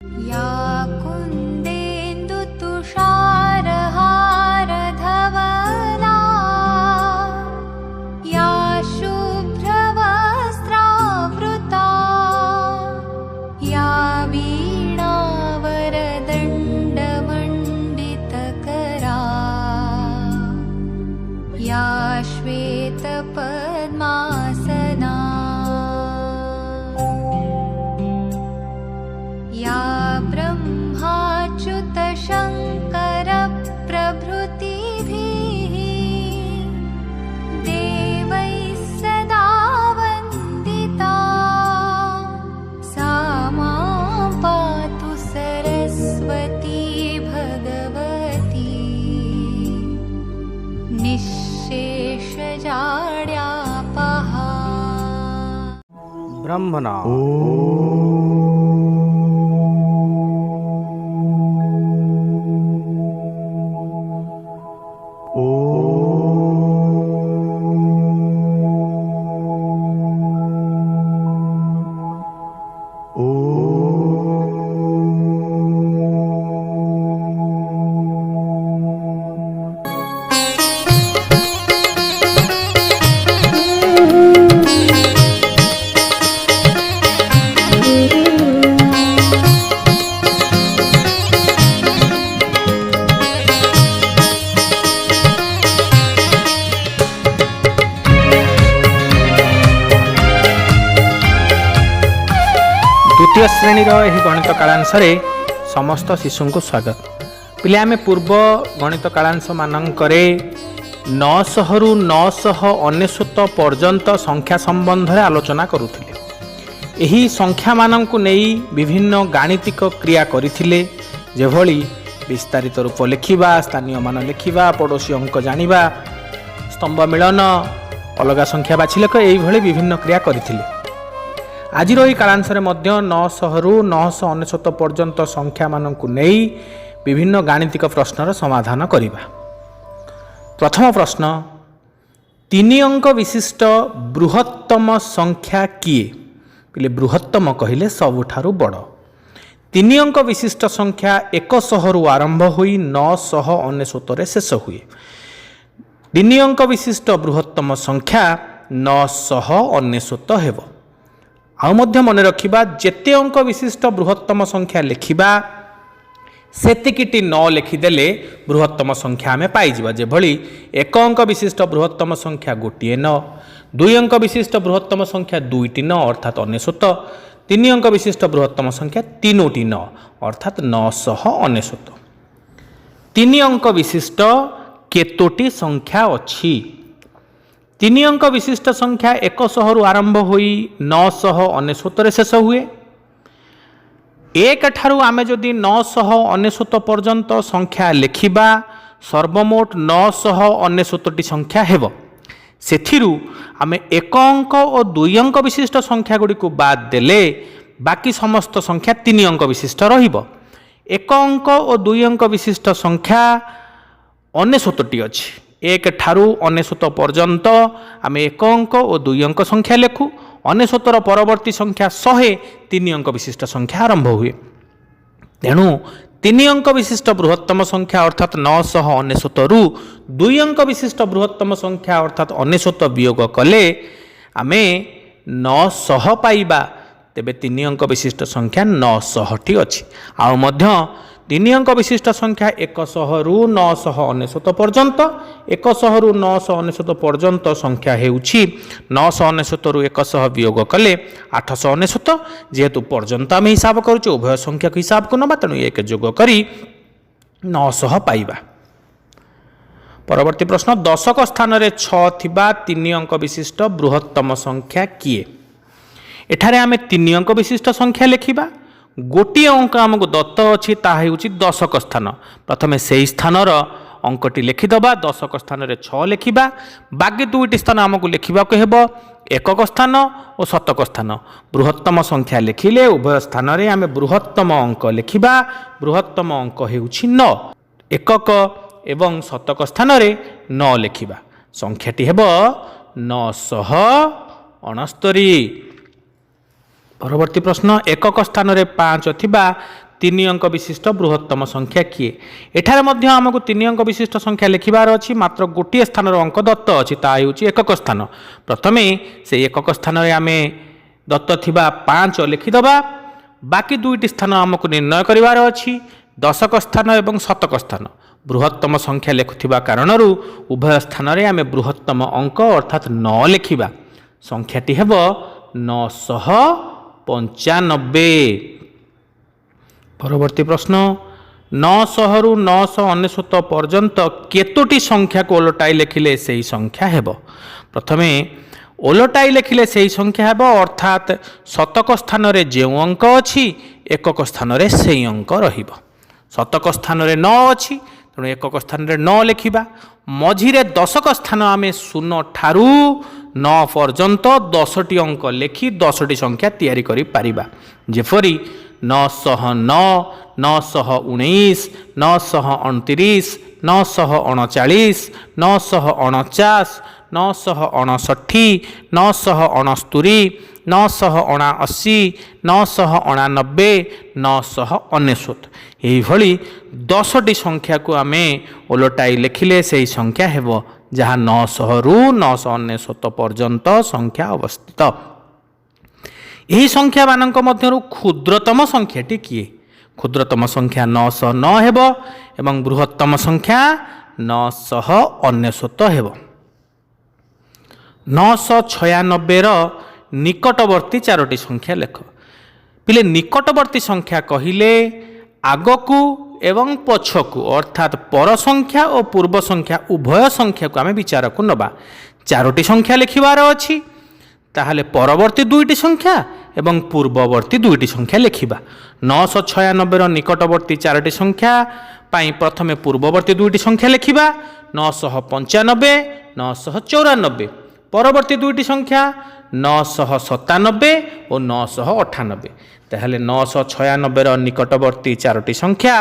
या कुन्देन्दुतुषारहारधवला या शुभ्रवस्त्रावृता या वीणावरदण्डमण्डितकरा या श्वेतपद्मासना या ब्रह्माच्युतशङ्करप्रभृतिभिः देवैः सदा वन्दिता सा मां पातु सरस्वती भगवती निःशेषजाड्यापहा। ब्रह्मणा द्वितीय श्रेणी गणित कालांश समस्त शिशु को स्वागत। पिले आमे पूर्व गणित कालांश मानकरे 900 रु 999 पर्यंत संख्या संबंध में आलोचना करुथिले। एही संख्या मानंकु नेई विभिन्न गाणितिक क्रिया करिथिले, जेभली विस्तारित रूप लिखिबा, स्थानीय मान लिखिबा, पड़ोसी अंक जानिबा, स्तंभ मिलन, अलग संख्या बाछिलक एही भली विभिन्न क्रिया करिथिले। आज कालांश 900 रु 999 पर्यंत संख्या मानक नहीं विभिन्न गाणितिक प्रश्नर समाधान करिबा। प्रथम प्रश्न, 3 अंक विशिष्ट बृहत्तम संख्या किए? पिले बृहत्तम कहिले सबुठारु बड़। 3 अंक विशिष्ट संख्या 100 रु आरंभ होई 999 रे शेष हुए। 3 अंक विशिष्ट बृहत्तम संख्या 999 हेबो। आउ मध्य मन रखिबा, जेते अंक विशिष्ट बृहत्तम संख्या लिखिबा सेतिकिटी 9 लिखिदेले बृहत्तम संख्या आमे पाइजिबा। जेभली 1 अंक विशिष्ट बृहत्तम संख्या गोटिए 9, 2 अंक विशिष्ट बृहत्तम संख्या 2टी 9 अर्थात 99, 3 अंक विशिष्ट बृहत्तम संख्या 3टी 9 अर्थात 999। 3 अंक विशिष्ट केतोटी संख्या अछि? 3 अंक विशिष्ट संख्या 100 रु आरंभ होई 999 रे शेष हुए। एक ठारू आमे जदि 999 पर्यंत संख्या लिखिबा सर्वमोट 999 संख्या हेबो। सेथिरु आमे 1 अंक और 2 अंक विशिष्ट संख्या गुडी को बाद देले बाकी समस्त संख्या 3 अंक विशिष्ट रहिबो। 1 अंक और 2 अंक विशिष्ट संख्या 69 अछि। 1 ठारू 99 पर्यंत आमे 1 अंक और 2 अंक संख्या लेखु। 69 परवर्ती संख्या 100 3 अंक विशिष्ट संख्या आरंभ हुए। तेणु 3 अंक विशिष्ट बृहत्तम संख्या अर्थात 999 रु 2 अंक विशिष्ट बृहत्तम संख्या अर्थात 99 वियोग कले आमे 900 पाइबा। तेबे 3 अंक विशिष्ट संख्या 900 टी अछि। आउ मध्य 3 अंक विशिष्ट संख्या 100 रु 999 पर्यंत, 100 रु 999 पर्यंत संख्या हेउछि 999 रु 100 वियोग कले 899। जेहेतु पर्यंत आम हिसाब करूँ उभय संख्या को हिसाब को नबा, तेणु 1 जोग करी 900 पाइबा। परवर्ती प्रश्न, दशक स्थान रे 6 थिबा 3 अंक विशिष्ट बृहत्तम संख्या किए? एठारे आमे 3 अंक विशिष्ट संख्या लिखिबा। गोटे अंक आमको दत्त अच्छी ताकि दशक स्थान। प्रथमे से स्थानर अंकटी लिखिदबा, दशक स्थान रे 6 लिखिबा। बाकी 2टी स्थान आमको लिखा हेबो एकक स्थान और शतक स्थान। बृहत्तम संख्या लिखिले उभय स्थान रे आमे बृहत्तम अंक लिखिबा। बृहत्तम अंक हेउछि 9। एकक एवं शतक स्थान रे 9 लिखिबा। संख्याटी हेबो 969। परवर्ती प्रश्न, एकक स्थान रे 5 थिबा ତିନି ଅଙ୍କ ବିଶିଷ୍ଟ ବୃହତ୍ତମ ସଂଖ୍ୟା କିଏ? ଏଠାରେ ମଧ୍ୟ ଆମକୁ ତିନି ଅଙ୍କ ବିଶିଷ୍ଟ ସଂଖ୍ୟା ଲେଖିବାର ଅଛି, ମାତ୍ର ଗୋଟିଏ ସ୍ଥାନର ଅଙ୍କ ଦତ୍ତ ଅଛି, ତାହା ହେଉଛି ଏକକ ସ୍ଥାନ। ପ୍ରଥମେ ସେହି ଏକକ ସ୍ଥାନରେ ଆମେ ଦତ୍ତ ଥିବା 5 ଲେଖିଦେବା। ବାକି ଦୁଇଟି ସ୍ଥାନ ଆମକୁ ନିର୍ଣ୍ଣୟ କରିବାର ଅଛି, ଦଶକ ସ୍ଥାନ ଏବଂ ଶତକ ସ୍ଥାନ। ବୃହତ୍ତମ ସଂଖ୍ୟା ଲେଖୁଥିବା କାରଣରୁ ଉଭୟ ସ୍ଥାନରେ ଆମେ ବୃହତ୍ତମ ଅଙ୍କ ଅର୍ଥାତ୍ 9 ଲେଖିବା। ସଂଖ୍ୟାଟି ହେବ 995। ପରବର୍ତ୍ତୀ ପ୍ରଶ୍ନ, 900ରୁ 999 ପର୍ଯ୍ୟନ୍ତ କେତୋଟି ସଂଖ୍ୟାକୁ ଓଲଟାଇ ଲେଖିଲେ ସେହି ସଂଖ୍ୟା ହେବ? ପ୍ରଥମେ ଓଲଟାଇ ଲେଖିଲେ ସେହି ସଂଖ୍ୟା ହେବ, ଅର୍ଥାତ୍ ଶତକ ସ୍ଥାନରେ ଯେଉଁ ଅଙ୍କ ଅଛି ଏକକ ସ୍ଥାନରେ ସେହି ଅଙ୍କ ରହିବ। ଶତକ ସ୍ଥାନରେ 9 ଅଛି, ତେଣୁ ଏକକ ସ୍ଥାନରେ 9 ଲେଖିବା। ମଝିରେ ଦଶକ ସ୍ଥାନ ଆମେ 0 ଠାରୁ 9 ପର୍ଯ୍ୟନ୍ତ 10ଟି ଅଙ୍କ ଲେଖି 10ଟି ସଂଖ୍ୟା ତିଆରି କରିପାରିବା। ଯେପରି 909, 919, 929, 939, 949, 959, 969, 979, 999, 999। ଏହିଭଳି 10ଟି ସଂଖ୍ୟାକୁ ଆମେ ଓଲଟାଇ ଲେଖିଲେ ସେହି ସଂଖ୍ୟା ହେବ ଯାହା 900ରୁ 999 ପର୍ଯ୍ୟନ୍ତ ସଂଖ୍ୟା ଅବସ୍ଥିତ। ଏହି ସଂଖ୍ୟାମାନଙ୍କ ମଧ୍ୟରୁ କ୍ଷୁଦ୍ରତମ ସଂଖ୍ୟାଟି କିଏ? କ୍ଷୁଦ୍ରତମ ସଂଖ୍ୟା 909 ହେବ ଏବଂ ବୃହତ୍ତମ ସଂଖ୍ୟା 999 ହେବ। 996ର ନିକଟବର୍ତ୍ତୀ 4ଟି ସଂଖ୍ୟା ଲେଖ। ପିଲେ, ନିକଟବର୍ତ୍ତୀ ସଂଖ୍ୟା କହିଲେ ଆଗକୁ ଏବଂ ପଛକୁ ଅର୍ଥାତ୍ ପର ସଂଖ୍ୟା ଓ ପୂର୍ବ ସଂଖ୍ୟା ଉଭୟ ସଂଖ୍ୟାକୁ ଆମେ ବିଚାରକୁ ନେବା। 4ଟି ସଂଖ୍ୟା ଲେଖିବାର ଅଛି, ତାହେଲେ ପରବର୍ତ୍ତୀ 2ଟି ସଂଖ୍ୟା ଏବଂ ପୂର୍ବବର୍ତ୍ତୀ 2ଟି ସଂଖ୍ୟା ଲେଖିବା। 996ର ନିକଟବର୍ତ୍ତୀ 4ଟି ସଂଖ୍ୟା ପାଇଁ ପ୍ରଥମେ ପୂର୍ବବର୍ତ୍ତୀ 2ଟି ସଂଖ୍ୟା ଲେଖିବା, 995, 994। ପରବର୍ତ୍ତୀ 2ଟି ସଂଖ୍ୟା 997 ଓ 998। ତାହେଲେ 996ର ନିକଟବର୍ତ୍ତୀ 4ଟି ସଂଖ୍ୟା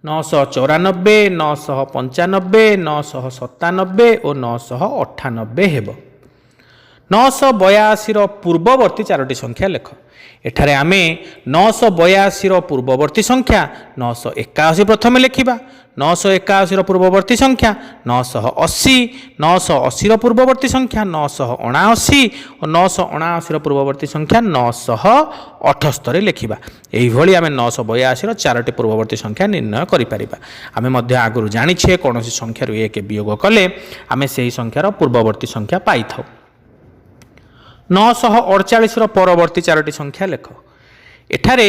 994, 995, 997 ଓ 998 ହେବ। 982ର ପୂର୍ବବର୍ତ୍ତୀ 4ଟି ସଂଖ୍ୟା ଲେଖ। ଏଠାରେ ଆମେ 982ର ପୂର୍ବବର୍ତ୍ତୀ ସଂଖ୍ୟା 981 ପ୍ରଥମେ ଲେଖିବା। 981ର ପୂର୍ବବର୍ତ୍ତୀ ସଂଖ୍ୟା 980, 980ର ପୂର୍ବବର୍ତ୍ତୀ ସଂଖ୍ୟା 979 ଓ 979ର ପୂର୍ବବର୍ତ୍ତୀ ସଂଖ୍ୟା 978 ଲେଖିବା। ଏହିଭଳି ଆମେ 982ର 4ଟି ପୂର୍ବବର୍ତ୍ତୀ ସଂଖ୍ୟା ନିର୍ଣ୍ଣୟ କରିପାରିବା। ଆମେ ମଧ୍ୟ ଆଗରୁ ଜାଣିଛେ କୌଣସି ସଂଖ୍ୟାରୁ 1 ବିୟୋଗ କଲେ ଆମେ ସେହି ସଂଖ୍ୟାର ପୂର୍ବବର୍ତ୍ତୀ ସଂଖ୍ୟା ପାଇଥାଉ। 948ର ପରବର୍ତ୍ତୀ 4ଟି ସଂଖ୍ୟା ଲେଖ। ଏଠାରେ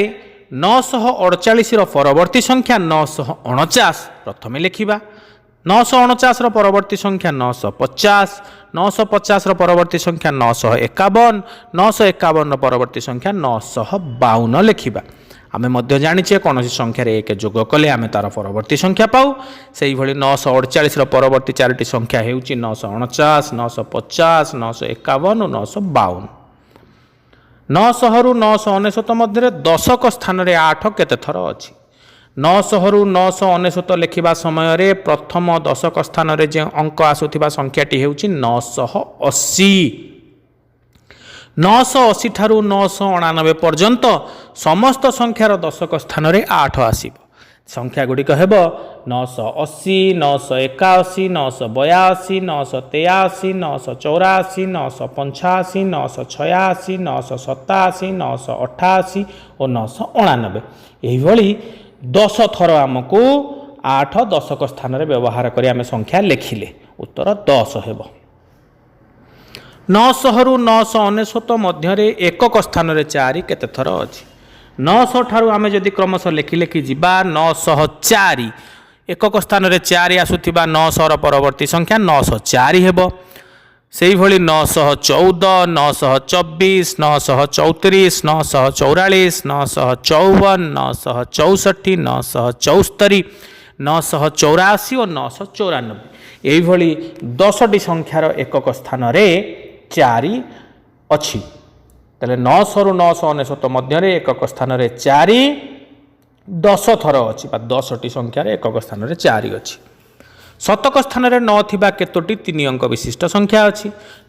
948ର ପରବର୍ତ୍ତୀ ସଂଖ୍ୟା 949 ପ୍ରଥମେ ଲେଖିବା। 949ର ପରବର୍ତ୍ତୀ ସଂଖ୍ୟା 950, 950ର ପରବର୍ତ୍ତୀ ସଂଖ୍ୟା 951, 951ର ପରବର୍ତ୍ତୀ ସଂଖ୍ୟା 952 ଲେଖିବା। ଆମେ ମଧ୍ୟ ଜାଣିଛେ କୌଣସି ସଂଖ୍ୟାରେ 1 ଯୋଗ କଲେ ଆମେ ତାର ପରବର୍ତ୍ତୀ ସଂଖ୍ୟା ପାଉ। ସେହିଭଳି 948ର ପରବର୍ତ୍ତୀ 4ଟି ସଂଖ୍ୟା ହେଉଛି 949, 950, 951 ଓ 952। 900ରୁ 999 ମଧ୍ୟରେ ଦଶକ ସ୍ଥାନରେ 8 କେତେ ଥର ଅଛି? 900ରୁ 999 ଲେଖିବା ସମୟରେ ପ୍ରଥମ ଦଶକ ସ୍ଥାନରେ ଯେଉଁ ଅଙ୍କ ଆସୁଥିବା ସଂଖ୍ୟାଟି ହେଉଛି 980। 980 ଠାରୁ 999 ପର୍ଯ୍ୟନ୍ତ ସମସ୍ତ ସଂଖ୍ୟାର ଦଶକ ସ୍ଥାନରେ 8 ଆସିବ। ସଂଖ୍ୟା ଗୁଡ଼ିକ ହେବ 980, 981, 982, 983, 984, 985, 986, 987, 988 ଓ 999। ଏହିଭଳି 10 ଥର ଆମକୁ 8 ଦଶକ ସ୍ଥାନରେ ବ୍ୟବହାର କରି ଆମେ ସଂଖ୍ୟା ଲେଖିଲେ ଉତ୍ତର 10 ହେବ। 900ରୁ 999 ମଧ୍ୟରେ ଏକକ ସ୍ଥାନରେ 4 କେତେ ଥର ଅଛି? 900 ଠାରୁ ଆମେ ଯଦି କ୍ରମଶଃ ଲେଖି ଲେଖି ଯିବା 904, ଏକକ ସ୍ଥାନରେ 4 ଆସୁଥିବା 900ର ପରବର୍ତ୍ତୀ ସଂଖ୍ୟା 904 ହେବ। ସେହିଭଳି 914, 924, 934, 944, 954, 964, 974, 984 ଓ 994। ଏହିଭଳି 10ଟି ସଂଖ୍ୟାର ଏକକ ସ୍ଥାନରେ 4 ଅଛି। ତାହେଲେ 900ରୁ 999 ମଧ୍ୟରେ ଏକକ ସ୍ଥାନରେ 4 10 ଥର ଅଛି ବା 10ଟି ସଂଖ୍ୟାରେ ଏକକ ସ୍ଥାନରେ 4 ଅଛି। शतक स्थान में न थिबा केतोटी 3 अंक विशिष्ट संख्या अच्छी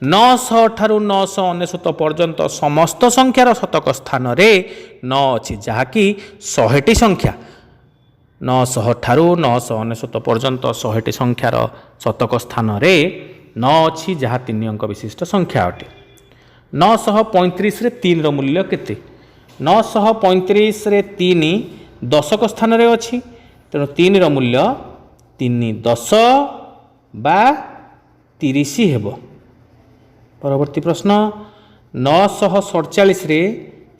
900 ठारू 999 पर्यंत समस्त संख्यार शतक स्थान रे न अच्छी जहाँकि 100टी संख्या 900 ठारू 999 पर्यंत 100टी संख्यार शतक स्थान रे न अच्छी जहाँ 3 अंक विशिष्ट संख्या अटे 935 रे 3 रो मूल्य केते 935 रे 3 दशक स्थान रे अच्छी तेणु 3 रो मूल्य 3 10 बा 30 हेब। परवर्ती प्रश्न 947 रे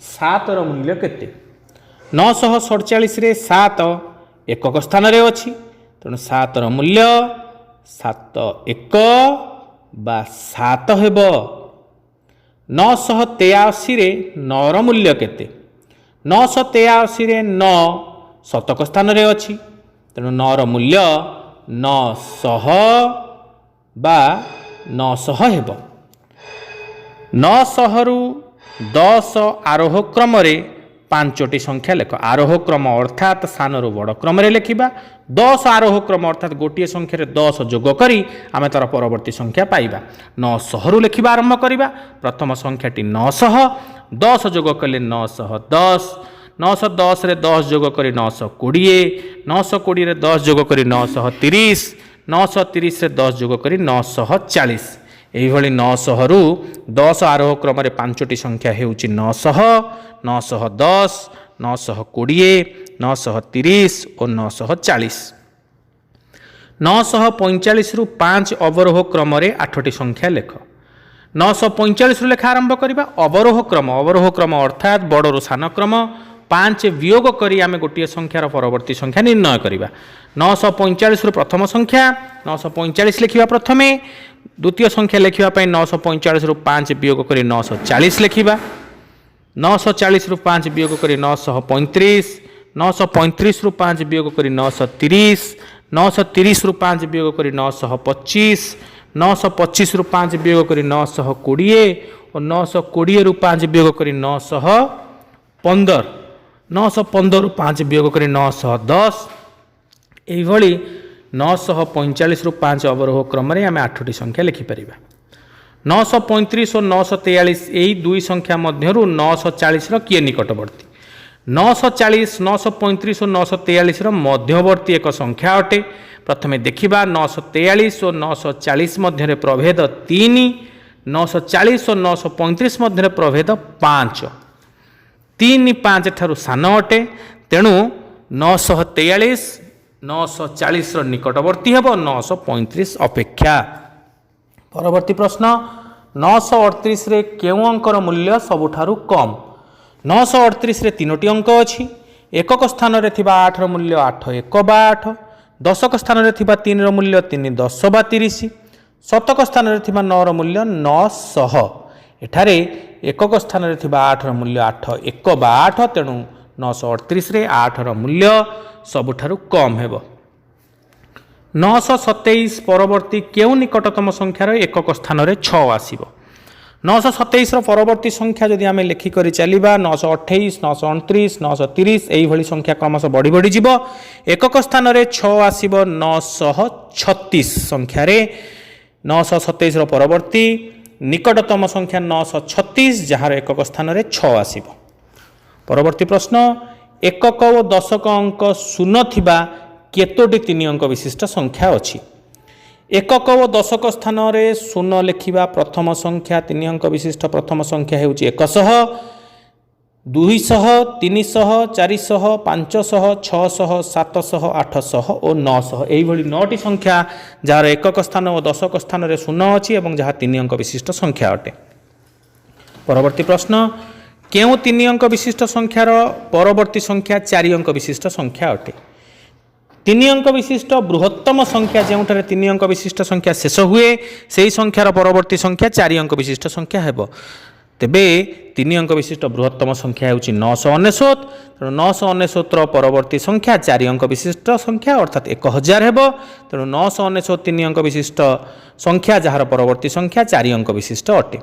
7 रो मूल्य केते 947 रे 7 एकक स्थान रे अच्छी तेणु 7 रो मूल्य 7 1 बा 7 हेब। 983 रे 9 रो मूल्य केते 983 रे 9 शतक स्थान रे अच्छी तेणु 9 रो मूल्य 900 बा 900 हेब। 900 रु 10 आरोह क्रम रे 5टी संख्या लेख आरोह क्रम अर्थात सान रु बड़ क्रम रे लिखिबा 10 आरोह क्रम अर्थात गोटे संख्या रे 10 जोग करी आमे तार परवर्ती संख्या पाइबा 900 रु लिखिबा आरंभ करिबा प्रथम संख्याटी 900 10 जोग कले 910 910 रे 10 जोग करी 920 920 रे 10 जोग करी 930 930 रे 10 जोग करी 940 एहिभଳି 900 रु 10 आरोह क्रम रे 5टी संख्या हेउची 900 910 920 930 और 940 945 रु 5 अवरोह क्रम रे 8टी संख्या लेख 945 रु लेखा आरंभ करिबा अवरोह क्रम अर्थात बड़रू सान क्रम 5 वियोग करी आमे गोटे संख्यार परवर्ती संख्या निर्णय करिबा 945 रु प्रथम संख्या 945 लिखिबा प्रथमे द्वितीय संख्या लिखिबा पई 945 रु 5 वियोग करी 940 लिखिबा 940 रु 5 वियोग करी 935 935 रु 5 वियोग करी 930 930 रु 5 वियोग करी 925 925 रु 5 वियोग करी 920 और 920 रु 5 वियोग करी 915 915 रु 5 वियोग करी 910 एहिभଳି 945 रु 5 अवरोह क्रम रे आमे 8टी संख्या लिखि परिबा 935 और 943 एही दुई संख्या मध्यरु 940 रो किए निकटवर्ती 940 935 और 943 रो मध्यवर्ती एक संख्या अटे प्रथमे देखिबा 943 और 940 मध्य प्रभेद 3 940 और 935 मध्य प्रभेद 5 3 5 ठारू सान अटे तेणु 943 940 रो निकटवर्ती हेब 935 अपेक्षा। परवर्ती प्रश्न 938 रे केउ अंकर मूल्य सबुठारू कम 938 रे 3टी अंक अछि एकक स्थान रे थिबा 8 रो मूल्य 8 1 बा 8 दशक स्थान रे थिबा 3 रो मूल्य 3 10 बा 30 शतक स्थान रे थिबा 9 रो मूल्य 900 एठारे एकक स्थान रे थिबा 8 रो मूल्य 8 1 बा 8 तेणु 938 रे 8 रो मूल्य सबुठारू कम हेब। 927 परवर्ती केउ निकटतम संख्यार एकक स्थान रे 6 आसीबो 927 रो परवर्ती संख्या जदि आमे लिखि करि चलिबा 928 929 930 एही भली संख्या क्रमशः बढ़ी बढ़ी जिवो एकक स्थान रे 6 आसीबो 936 संख्या रे 927 रो परवर्ती निकटतम संख्या 936 जहार एकक स्थान रे 6 आसीबो। परवर्ती प्रश्न एकक और दशक अंक शून्य थिबा केतोटी 3 अंक विशिष्ट संख्या अछि एकक और दशक स्थान रे शून्य लिखिबा प्रथम संख्या 3 अंक विशिष्ट प्रथम संख्या हेउची 100 200 300 400 500 600 700 800 और 900 एही भली 9टी संख्या जार एकक स्थान और दशक स्थान रे शून्य अछि एवं जहा 3 अंक विशिष्ट संख्या अटे। परवर्ती प्रश्न केउ 3 अंक विशिष्ट संख्यार परवर्ती संख्या 4 अंक विशिष्ट संख्या अटे 3 अंक विशिष्ट बृहत्तम संख्या जोठारे 3 अंक विशिष्ट संख्या शेष हुए से संख्यार परवर्ती संख्या 4 अंक विशिष्ट संख्या हेब तेबे 3 अंक विशिष्ट बृहत्तम संख्या हेउची 999 तेणु 999 परवर्ती संख्या 4 अंक विशिष्ट संख्या अर्थात 1000 हेब तेणु 999 3 अंक विशिष्ट संख्या जार परवर्ती संख्या 4 अंक विशिष्ट अटे।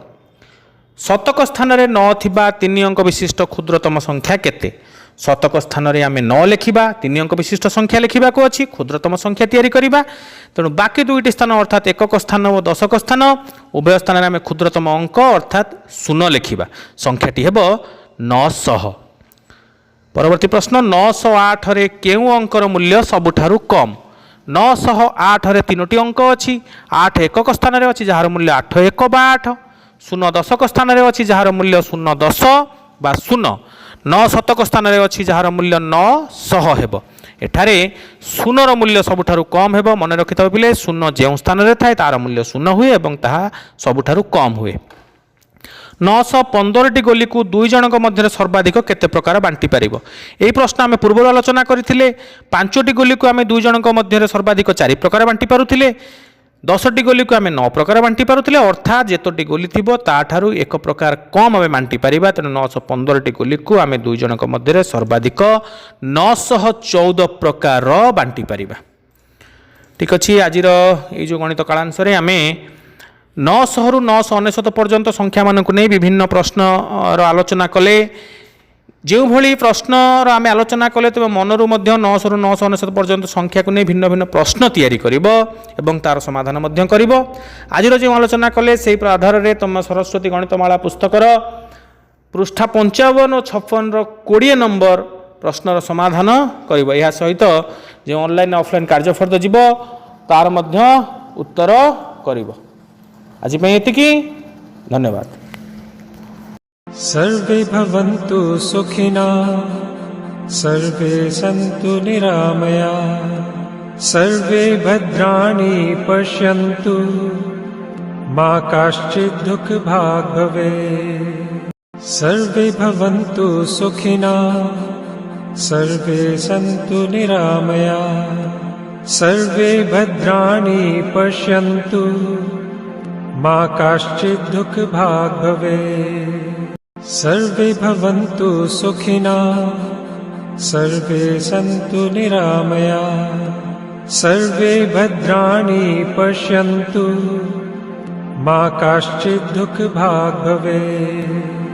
शतक स्थान रे न थिबा 3 अंक विशिष्ट क्षुद्रतम संख्या केते शतक स्थान में आम 9 लिखा 3 अंक विशिष्ट संख्या लिखा अच्छी क्षुद्रतम संख्या तैयारी करवा तेणु बाकी 2टी स्थान अर्थात एकक स्थान और दशक स्थान उभय स्थान में आम क्षुद्रतम अंक अर्थात 0 लिखा संख्याटी हेब 900। परवर्ती प्रश्न 908 रे केउ अंकर मूल्य सबुठारु कम 908 रे 3टी अंक अच्छी 8 एकक स्थान में अच्छी जार मूल्य 8 1 बा 8 0 दशक स्थान में अच्छी जार मूल्य 0 10 बा 0 9 शतक स्थान में अच्छी जार मूल्य 900 हेब एठारे 0 मूल्य सबुठारु कम हेब मन रखिथाओ पिले 0 जो स्थान में थाए तार मूल्य 0 हुए और ताहा सबुठारु कम हुए। 915टी गोली को 2 जनक मध्य सर्वाधिक केते प्रकार बांटी पारिबो एही प्रश्न आम पूर्व आलोचना करथिले 5टी गोली को आम 2 जनक मध्य सर्वाधिक 4 प्रकार बांटी पारुथिले 10टी गोली को आम 9 प्रकार बांटी पारुथिले अर्थात जेतोटी गोली थिबो ताठारु एक प्रकार कम आम बांटी पारिबा तेणु 915टी गोली को आम 2 जनक मध्य सर्वाधिक 914 प्रकार बांटी पारिबा। ठीक अछि आज ये जो गणित कालांश रे आम 900 रु 999 पर्यंत संख्या मानक नहीं विभिन्न प्रश्न आलोचना कले जो भली प्रश्न आम आलोचना कले तेज मनरू 900 रु 999 पर्यंत संख्या को नहीं भिन्न भिन्न प्रश्न तैयारी करिबो एवं तार समाधान मध्य करिबो। आज जो आलोचना कले से आधार में तुम सरस्वती गणितमाला पुस्तकर पृष्ठा 55 और 56 20 नंबर प्रश्नर समाधान करिबो। या सहित जो ऑनलाइन ऑफलाइन कार्यफर्द जीव तार मध्य उत्तर करिबो। आज एतिकी धन्यवाद। सर्वे भवन्तु सुखिना सर्वे सन्तु निरामया सर्वे भद्राणि पश्यन्तु मा काश्चित् दुःखभाग् भवेत्। सर्वे भवन्तु सुखिना सर्वे सन्तु निरामया सर्वे भद्राणि पश्यन्तु मा काश्चित् दुःखभाग् भवेत्। सर्वे भवन्तु सुखिना सर्वे सन्तु निरामया सर्वे भद्राणि पश्यन्तु मा काश्चित् दुःखभाग् भवेत्।